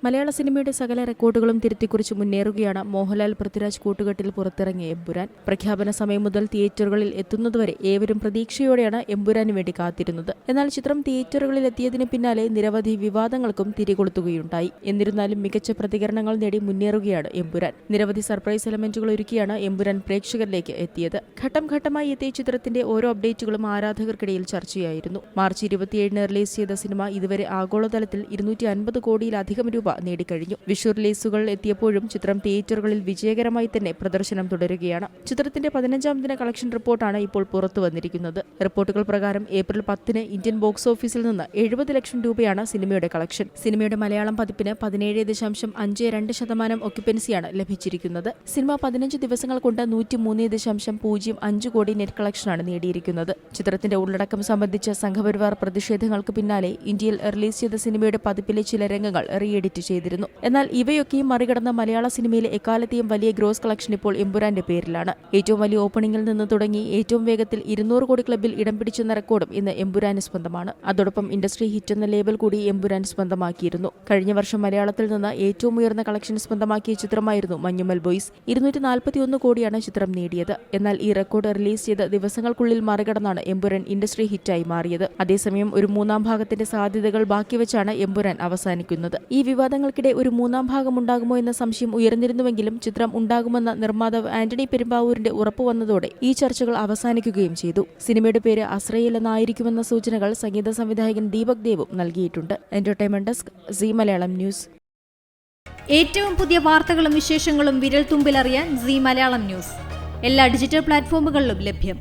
മലയാള സിനിമയുടെ സകല റെക്കോർഡുകളും തിരുത്തിക്കുറിച്ച് മുന്നേറുകയാണ് മോഹൻലാൽ പൃഥ്വിരാജ് കൂട്ടുകെട്ടിൽ പുറത്തിറങ്ങിയ എമ്പുരാൻ. പ്രഖ്യാപന സമയം മുതൽ തിയേറ്ററുകളിൽ എത്തുന്നതുവരെ ഏവരും പ്രതീക്ഷയോടെയാണ് എമ്പുരാന് വേണ്ടി കാത്തിരുന്നത്. എന്നാൽ ചിത്രം തിയേറ്ററുകളിൽ എത്തിയതിന് പിന്നാലെ നിരവധി വിവാദങ്ങൾക്കും തിരികൊളുത്തുകയുണ്ടായി. എന്നിരുന്നാലും മികച്ച പ്രതികരണങ്ങൾ നേടി മുന്നേറുകയാണ് എമ്പുരാൻ. നിരവധി സർപ്രൈസ് എലമെന്റുകൾ ഒരുക്കിയാണ് എമ്പുരാൻ പ്രേക്ഷകരിലേക്ക് എത്തിയത്. ഘട്ടം ഘട്ടമായി എത്തിയ ചിത്രത്തിന്റെ ഓരോ അപ്ഡേറ്റുകളും ആരാധകർക്കിടയിൽ ചർച്ചയായിരുന്നു. മാർച്ച് 27-ന് റിലീസ് ചെയ്ത സിനിമ ഇതുവരെ ആഗോളതലത്തിൽ 250 കോടിയിലധികം രൂപ നേടിക്കഴിഞ്ഞു. വിഷു റിലീസുകൾ എത്തിയപ്പോഴും ചിത്രം തിയേറ്ററുകളിൽ വിജയകരമായി തന്നെ പ്രദർശനം തുടരുകയാണ്. ചിത്രത്തിന്റെ 15-ാം ദിന കളക്ഷൻ റിപ്പോർട്ടാണ് ഇപ്പോൾ പുറത്തു വന്നിരിക്കുന്നത്. റിപ്പോർട്ടുകൾ പ്രകാരം ഏപ്രിൽ 10-ന് ഇന്ത്യൻ ബോക്സ് ഓഫീസിൽ നിന്ന് 70 ലക്ഷം രൂപയാണ് സിനിമയുടെ കളക്ഷൻ. സിനിമയുടെ മലയാളം പതിപ്പിന് 17.52% ഒക്യുപ്പൻസിയാണ് ലഭിച്ചിരിക്കുന്നത്. സിനിമ 15 ദിവസങ്ങൾ കൊണ്ട് 103.05 കോടി നെറ്റ് കളക്ഷനാണ് നേടിയിരിക്കുന്നത്. ചിത്രത്തിന്റെ ഉള്ളടക്കം സംബന്ധിച്ച സംഘപരിവാർ പ്രതിഷേധങ്ങൾക്ക് പിന്നാലെ ഇന്ത്യയിൽ റിലീസ് ചെയ്ത സിനിമയുടെ പതിപ്പിലെ ചില രംഗങ്ങൾ എഡിറ്റ് ചെയ്തിരുന്നു. എന്നാൽ ഇവയൊക്കെയും മറികടന്ന മലയാള സിനിമയിലെ എക്കാലത്തെയും വലിയ ഗ്രോസ് കളക്ഷൻ ഇപ്പോൾ എമ്പുരാന്റെ പേരിലാണ്. ഏറ്റവും വലിയ ഓപ്പണിംഗിൽ നിന്ന് തുടങ്ങി ഏറ്റവും വേഗത്തിൽ 200 കോടി ക്ലബിൽ ഇടം പിടിച്ചെന്ന റെക്കോർഡും ഇന്ന് എമ്പുരാന് സ്വന്തമാണ്. അതോടൊപ്പം ഇൻഡസ്ട്രി ഹിറ്റ് എന്ന ലേബൽ കൂടി എമ്പുരാൻ സ്വന്തമാക്കിയിരുന്നു. കഴിഞ്ഞ വർഷം മലയാളത്തിൽ നിന്ന് ഏറ്റവും ഉയർന്ന കളക്ഷൻ സ്വന്തമാക്കിയ ചിത്രമായിരുന്നു മഞ്ഞുമൽ ബോയ്സ്. 241 കോടിയാണ് ചിത്രം നേടിയത്. എന്നാൽ ഈ റെക്കോർഡ് റിലീസ് ചെയ്ത ദിവസങ്ങൾക്കുള്ളിൽ മറികടന്നാണ് എമ്പുരാൻ ഇൻഡസ്ട്രി ഹിറ്റായി മാറിയത്. അതേസമയം ഒരു മൂന്നാം ഭാഗത്തിന്റെ സാധ്യതകൾ ബാക്കിവെച്ചാണ് എമ്പുരാൻ അവസാനിക്കുന്നത്. ഈ വിവാദങ്ങൾക്കിടെ ഒരു മൂന്നാം ഭാഗം ഉണ്ടാകുമോ എന്ന സംശയം ഉയർന്നിരുന്നുവെങ്കിലും ചിത്രം ഉണ്ടാകുമെന്ന നിർമ്മാതാവ് ആന്റണി പെരുമ്പാവൂരിന്റെ ഉറപ്പ് വന്നതോടെ ഈ ചർച്ചകൾ അവസാനിക്കുകയും ചെയ്തു. സിനിമയുടെ പേര് അസ്രയേൽ എന്നായിരിക്കുമെന്ന സൂചനകൾ സംഗീത സംവിധായകൻ ദീപക് ദേവും നൽകിയിട്ടുണ്ട്. Entertainment desk, Zee Malayalam news. ഏറ്റവും പുതിയ വാർത്തകളും വിശേഷങ്ങളും വിരൽ തുമ്പിലറിയാൻ സീ മലയാളം ന്യൂസ് എല്ലാ ഡിജിറ്റൽ പ്ലാറ്റ്ഫോമുകളിലും ലഭ്യം.